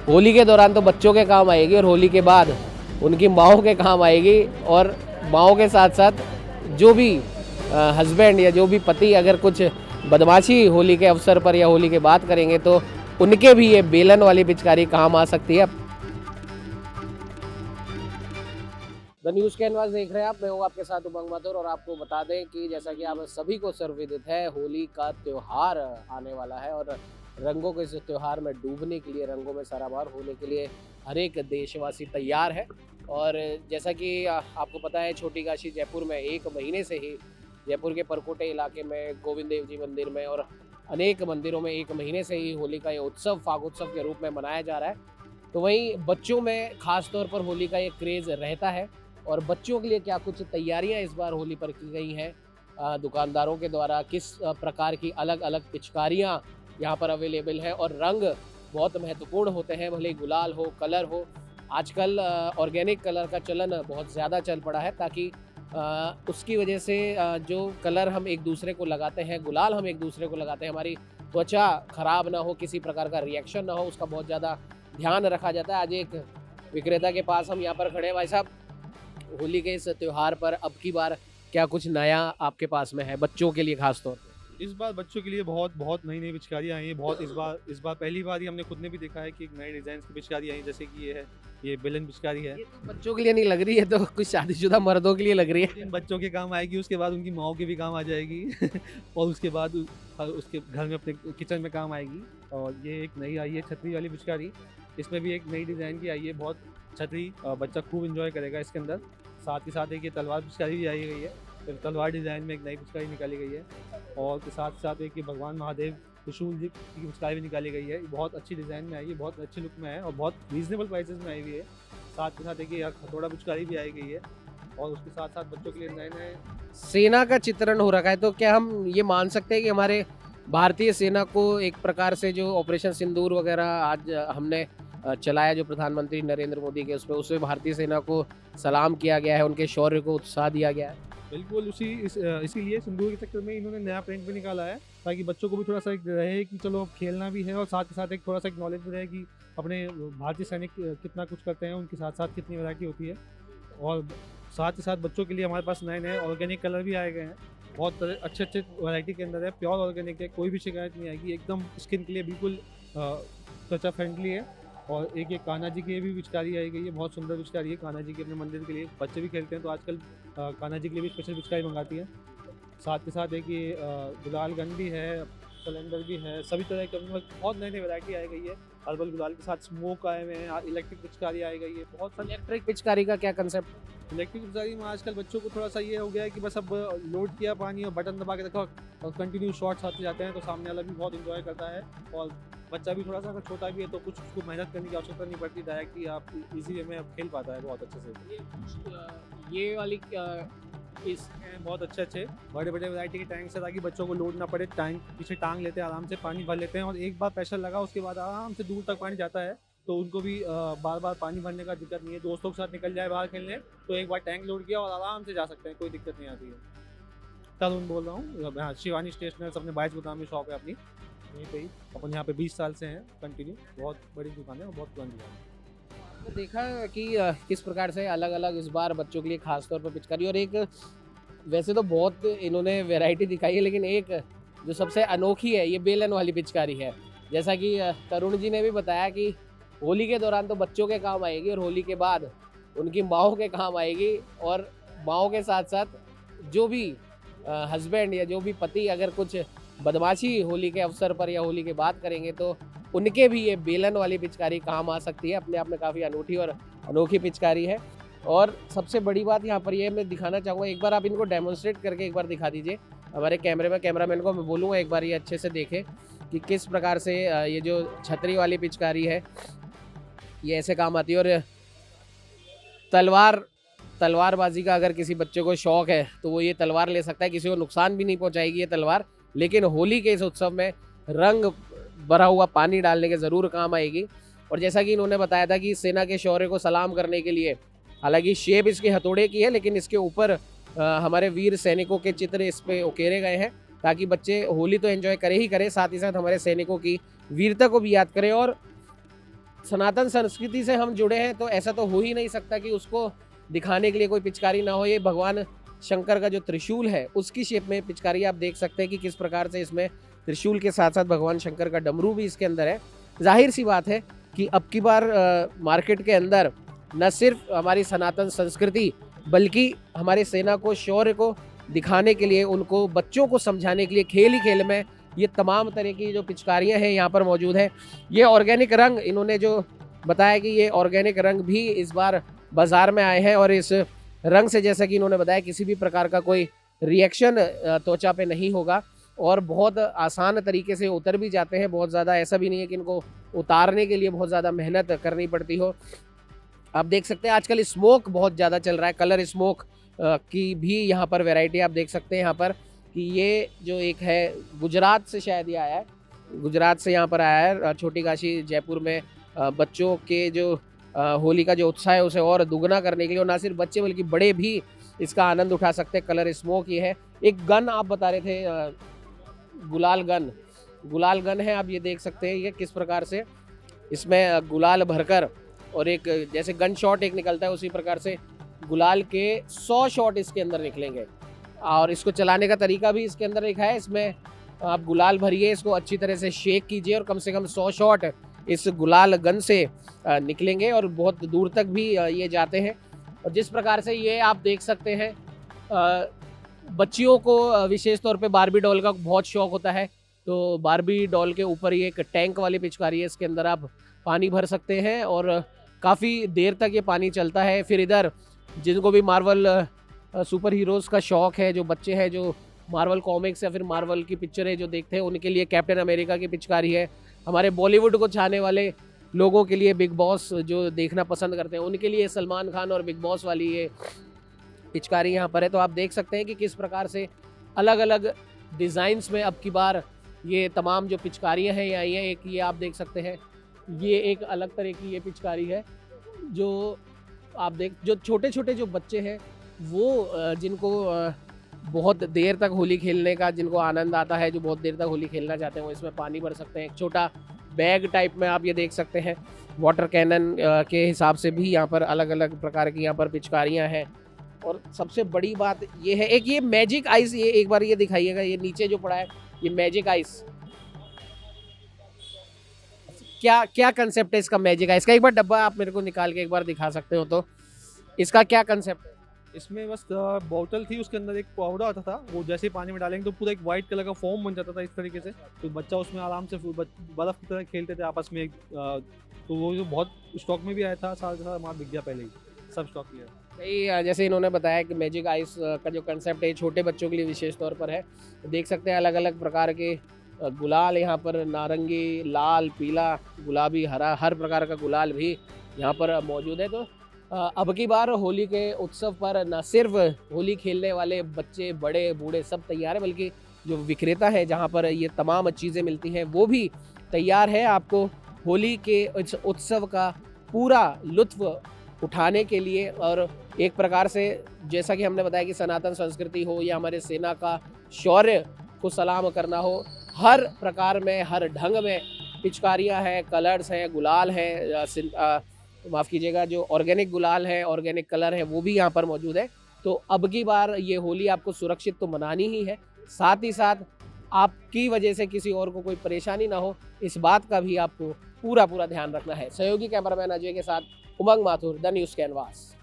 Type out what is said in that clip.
होली के दौरान तो बच्चों के काम आएगी और होली के बाद उनकी माओं के काम आएगी। और माओं के साथ साथ जो भी हस्बैंड या जो भी पति अगर कुछ बदमाशी होली के अवसर पर या होली के बाद करेंगे तो उनके भी ये बेलन वाली पिचकारी काम आ सकती है। द न्यूज़ कैनवास देख रहे हैं आप, मैं हूँ आपके साथ उमंग माथुर। और आपको बता दें कि जैसा कि आप सभी को सर्वविदित है, होली का त्यौहार आने वाला है और रंगों के इस त्यौहार में डूबने के लिए, रंगों में सराबार होने के लिए हर एक देशवासी तैयार है। और जैसा कि आपको पता है, छोटी काशी जयपुर में 1 महीने से ही, जयपुर के परकोटे इलाके में गोविंद देव जी मंदिर में और अनेक मंदिरों में 1 महीने से ही होली का ये उत्सव फागोत्सव के रूप में मनाया जा रहा है। तो वहीं बच्चों में खास तौर पर होली का ये क्रेज़ रहता है। और बच्चों के लिए क्या कुछ तैयारियां इस बार होली पर की गई हैं, दुकानदारों के द्वारा किस प्रकार की अलग अलग पिचकारियां यहाँ पर अवेलेबल हैं। और रंग बहुत महत्वपूर्ण होते हैं, भले गुलाल हो, कलर हो। आजकल ऑर्गेनिक कलर का चलन बहुत ज़्यादा चल पड़ा है, ताकि उसकी वजह से जो कलर हम एक दूसरे को लगाते हैं, गुलाल हम एक दूसरे को लगाते हैं, हमारी त्वचा खराब ना हो, किसी प्रकार का रिएक्शन ना हो, उसका बहुत ज़्यादा ध्यान रखा जाता है। आज एक विक्रेता के पास हम यहाँ पर खड़े हैं। भाई साहब, होली के इस त्यौहार पर अब की बार क्या कुछ नया आपके पास में है बच्चों के लिए खास तौर पे? इस बार बच्चों के लिए बहुत नई पिचकारियाँ आई हैं। बहुत इस बार पहली बार ही हमने खुद ने भी देखा है कि एक नए डिज़ाइन की पिचकारी आई है, जैसे कि ये बेलन पिचकारी है। ये तो बच्चों के लिए नहीं लग रही है, तो कुछ शादीशुदा मर्दों के लिए लग रही है। इन बच्चों के काम आएगी, उसके बाद उनकी माओ के भी काम आ जाएगी और उसके बाद उसके घर में, अपने किचन में काम आएगी। और ये एक नई आई है छतरी वाली पिचकारी। इसमें भी एक नई डिज़ाइन की आई है, बहुत छतरी, बच्चा खूब इंजॉय करेगा इसके अंदर। साथ ही साथ एक ये तलवार पिचकारी भी आई गई है, फिर तलवार डिज़ाइन में एक नई पिचकारी निकाली गई है। और के साथ साथ एक ये भगवान महादेव त्रिशूल जी की पिचकारी भी निकाली गई है। बहुत अच्छी डिज़ाइन में आई है, बहुत अच्छे लुक में है और बहुत रीजनेबल प्राइसेस में आई हुई है। साथ के साथ एक ये हथौड़ा पिचकारी भी आई गई है। और उसके साथ साथ बच्चों के लिए नए नए सेना का चित्रण हो रखा है, तो क्या हम ये मान सकते हैं कि हमारे भारतीय सेना को एक प्रकार से जो ऑपरेशन सिंदूर वगैरह आज हमने चलाया, जो प्रधानमंत्री नरेंद्र मोदी के उसमें भारतीय सेना को सलाम किया गया है, उनके शौर्य को उत्साह दिया गया है? बिल्कुल इसीलिए सिंदूर के चक्कर में इन्होंने नया प्रिंट भी निकाला है, ताकि बच्चों को भी थोड़ा सा एक रहे कि चलो खेलना भी है और साथ के साथ एक थोड़ा सा एक नॉलेज भी रहे कि अपने भारतीय सैनिक कितना कुछ करते हैं, उनके साथ साथ कितनी वैरायटी होती है। और साथ ही साथ बच्चों के लिए हमारे पास नए नए ऑर्गेनिक कलर भी आए गए हैं। बहुत अच्छे अच्छे वैरायटी के अंदर है, प्योर ऑर्गेनिक है, कोई भी शिकायत नहीं आएगी, एकदम स्किन के लिए बिल्कुल त्वचा फ्रेंडली है। और एक ये कान्हा जी की भी पिचकारी आई गई है, बहुत सुंदर पिचकारी है। कान्हा जी के अपने मंदिर के लिए बच्चे भी खेलते हैं, तो आजकल कान्हा जी के लिए भी स्पेशल पिचकारी मंगाती है। साथ के साथ एक ये गुलाल गन भी है, कैलेंडर भी है, सभी तरह के बहुत नई नई वैरायटी आई गई है। हर्बल गुलाल के साथ स्मोक आए हुए हैं, इलेक्ट्रिक पिचकारी आई गई है, बहुत सारी। इलेक्ट्रिक पिचकारी का क्या कंसेप्ट? इलेक्ट्रिक पिचकारी में आजकल बच्चों को थोड़ा सा ये हो गया है कि बस अब लोड किया पानी और बटन दबा के रखा और कंटिन्यू शॉट्स आते जाते हैं, तो सामने वाला भी बहुत इंजॉय करता है। और बच्चा भी थोड़ा सा अगर छोटा भी है तो कुछ उसको मेहनत करने की आवश्यकता नहीं पड़ती, डायरेक्टली आप इजी वे में अब खेल पाता है बहुत अच्छे से। ये वाली इस बहुत अच्छे बड़े वैरायटी के टैंक्स है, ताकि बच्चों को लोड ना पड़े। टैंक पीछे टांग लेते हैं, आराम से पानी भर लेते हैं और एक बार प्रेशर लगा उसके बाद आराम से दूर तक पानी जाता है, तो उनको भी बार बार पानी भरने का दिक्कत नहीं है। दोस्तों के साथ निकल जाए बाहर खेलने तो एक बार टैंक लोड किया और आराम से जा सकते हैं, कोई दिक्कत नहीं आती है। तरुण बोल रहा हूँ, हाँ, शिवानी स्टेशनर्स अपने 22 गोदाम में शॉप है अपनी, यहीं पे ही। अपन यहाँ पे 20 साल से हैं कंटिन्यू, बहुत बड़ी दुकान है और बहुत पुरानी दुकान है। तो देखा कि किस प्रकार से अलग अलग इस बार बच्चों के लिए खास तौर पर पिचकारी, और एक वैसे तो बहुत इन्होंने वैरायटी दिखाई है, लेकिन एक जो सबसे अनोखी है ये बेलन वाली पिचकारी है। जैसा कि तरुण जी ने भी बताया कि होली के दौरान तो बच्चों के काम आएगी और होली के बाद उनकी माओं के काम आएगी। और माओं के साथ साथ जो भी हस्बैंड या जो भी पति अगर कुछ बदमाशी होली के अवसर पर या होली के बाद करेंगे तो उनके भी ये बेलन वाली पिचकारी काम आ सकती है। अपने आप में काफ़ी अनूठी और अनोखी पिचकारी है। और सबसे बड़ी बात यहाँ पर ये मैं दिखाना चाहूँगा, एक बार आप इनको डेमोन्स्ट्रेट करके एक बार दिखा दीजिए हमारे कैमरामैन को। मैं बोलूँगा एक बार ये अच्छे से देखें कि किस प्रकार से ये जो छतरी वाली पिचकारी है ये ऐसे काम आती है। और तलवारबाजी का अगर किसी बच्चे को शौक है तो वो ये तलवार ले सकता है, किसी को नुकसान भी नहीं पहुंचाएगी ये तलवार। लेकिन होली के इस उत्सव में रंग भरा हुआ पानी डालने के ज़रूर काम आएगी। और जैसा कि इन्होंने बताया था कि सेना के शौर्य को सलाम करने के लिए, हालांकि शेप इसके हथौड़े की है, लेकिन इसके ऊपर हमारे वीर सैनिकों के चित्र इस पे उकेरे गए हैं, ताकि बच्चे होली तो एंजॉय करे ही करे, साथ ही साथ हमारे सैनिकों की वीरता को भी याद करें और सनातन संस्कृति से हम जुड़े हैं तो ऐसा तो हो ही नहीं सकता कि उसको दिखाने के लिए कोई पिचकारी ना हो। ये भगवान शंकर का जो त्रिशूल है उसकी शेप में पिचकारी आप देख सकते हैं कि किस प्रकार से इसमें त्रिशूल के साथ साथ भगवान शंकर का डमरू भी इसके अंदर है। जाहिर सी बात है कि अब की बार मार्केट के अंदर न सिर्फ हमारी सनातन संस्कृति बल्कि हमारी सेना को, शौर्य को दिखाने के लिए, उनको बच्चों को समझाने के लिए खेल ही खेल में ये तमाम तरह की जो पिचकारियां हैं यहाँ पर मौजूद है। ये ऑर्गेनिक रंग इन्होंने जो बताया कि ये ऑर्गेनिक रंग भी इस बार बाज़ार में आए हैं और इस रंग से, जैसा कि इन्होंने बताया, किसी भी प्रकार का कोई रिएक्शन त्वचा पे नहीं होगा और बहुत आसान तरीके से उतर भी जाते हैं। बहुत ज़्यादा ऐसा भी नहीं है कि इनको उतारने के लिए बहुत ज़्यादा मेहनत करनी पड़ती हो। आप देख सकते हैं आजकल स्मोक बहुत ज़्यादा चल रहा है, कलर स्मोक की भी यहाँ पर वैरायटी आप देख सकते हैं यहाँ पर कि ये जो एक है गुजरात से शायद ये आया है, गुजरात से यहाँ पर आया है। छोटी काशी जयपुर में बच्चों के जो होली का जो उत्साह है उसे और दुगना करने के लिए, और ना सिर्फ बच्चे बल्कि बड़े भी इसका आनंद उठा सकते हैं। कलर स्मोक ये है। एक गन आप बता रहे थे, गुलाल गन, गुलाल गन है, आप ये देख सकते हैं ये किस प्रकार से इसमें गुलाल भरकर और एक जैसे गन शॉट एक निकलता है उसी प्रकार से गुलाल के 100 शॉट इसके अंदर निकलेंगे। और इसको चलाने का तरीका भी इसके अंदर लिखा है। इसमें आप गुलाल भरिए, इसको अच्छी तरह से शेक कीजिए और कम से कम 100 शॉट इस गुलाल गन से निकलेंगे और बहुत दूर तक भी ये जाते हैं। और जिस प्रकार से ये आप देख सकते हैं, बच्चियों को विशेष तौर पे बारबी डॉल का बहुत शौक होता है, तो बारबी डॉल के ऊपर ये एक टैंक वाली पिचकारी है। इसके अंदर आप पानी भर सकते हैं और काफ़ी देर तक ये पानी चलता है। फिर इधर जिनको भी मार्वल सुपर हीरोज़ का शौक़ है, जो बच्चे हैं जो मार्वल कॉमिक्स या फिर मार्वल की पिक्चरें जो देखते हैं, उनके लिए कैप्टन अमेरिका की पिचकारी है। हमारे बॉलीवुड को चाहने वाले लोगों के लिए बिग बॉस जो देखना पसंद करते हैं उनके लिए सलमान खान और बिग बॉस वाली ये पिचकारी यहाँ पर है। तो आप देख सकते हैं कि किस प्रकार से अलग अलग डिज़ाइंस में अब की बार ये तमाम जो पिचकारियाँ हैं ये आई हैं। एक ये आप देख सकते हैं, ये एक अलग तरह की ये पिचकारी है जो आप जो छोटे छोटे जो बच्चे हैं वो जिनको बहुत देर तक होली खेलने का जिनको आनंद आता है, जो बहुत देर तक होली खेलना चाहते हैं, वो इसमें पानी भर सकते हैं। एक छोटा बैग टाइप में आप ये देख सकते हैं। वाटर कैनन के हिसाब से भी यहाँ पर अलग अलग प्रकार की यहाँ पर पिचकारियाँ हैं। और सबसे बड़ी बात ये है, एक ये मैजिक आइस, ये एक बार ये दिखाइएगा, ये नीचे जो पड़ा है ये मैजिक आइस, क्या क्या कंसेप्ट है इसका मैजिक आइस का? एक बार डब्बा आप मेरे को निकाल के एक बार दिखा सकते हो तो इसका क्या कंसेप्ट है? इसमें बस बोतल थी, उसके अंदर एक पाउडर आता था, वो जैसे ही पानी में डालेंगे तो पूरा एक वाइट कलर का फॉर्म बन जाता था इस तरीके से। तो बच्चा उसमें आराम से बर्फ़ की तरह खेलते थे आपस में। तो वो जो बहुत स्टॉक में भी आया था, साथ साथ हमारा बिक गया पहले ही, सब स्टॉक किया। भाई जैसे इन्होंने बताया कि मैजिक आइस का जो कंसेप्ट है छोटे बच्चों के लिए विशेष तौर पर है। देख सकते हैं अलग अलग प्रकार के गुलाल यहाँ पर, नारंगी, लाल, पीला, गुलाबी, हरा, हर प्रकार का गुलाल भी यहाँ पर मौजूद है। तो अब की बार होली के उत्सव पर न सिर्फ होली खेलने वाले बच्चे, बड़े, बूढ़े सब तैयार हैं, बल्कि जो विक्रेता है जहाँ पर ये तमाम चीज़ें मिलती हैं वो भी तैयार है आपको होली के इस उत्सव का पूरा लुत्फ़ उठाने के लिए। और एक प्रकार से जैसा कि हमने बताया कि सनातन संस्कृति हो या हमारे सेना का शौर्य को सलाम करना हो, हर प्रकार में, हर ढंग में पिचकारियाँ हैं, कलर्स हैं, गुलाल हैं, माफ़ कीजिएगा, जो ऑर्गेनिक गुलाल है, ऑर्गेनिक कलर है, वो भी यहाँ पर मौजूद है। तो अब की बार ये होली आपको सुरक्षित तो मनानी ही है, साथ ही साथ आपकी वजह से किसी और को कोई परेशानी ना हो, इस बात का भी आपको पूरा ध्यान रखना है। सहयोगी कैमरामैन अजय के साथ उमंग माथुर, द न्यूज़ कैनवास।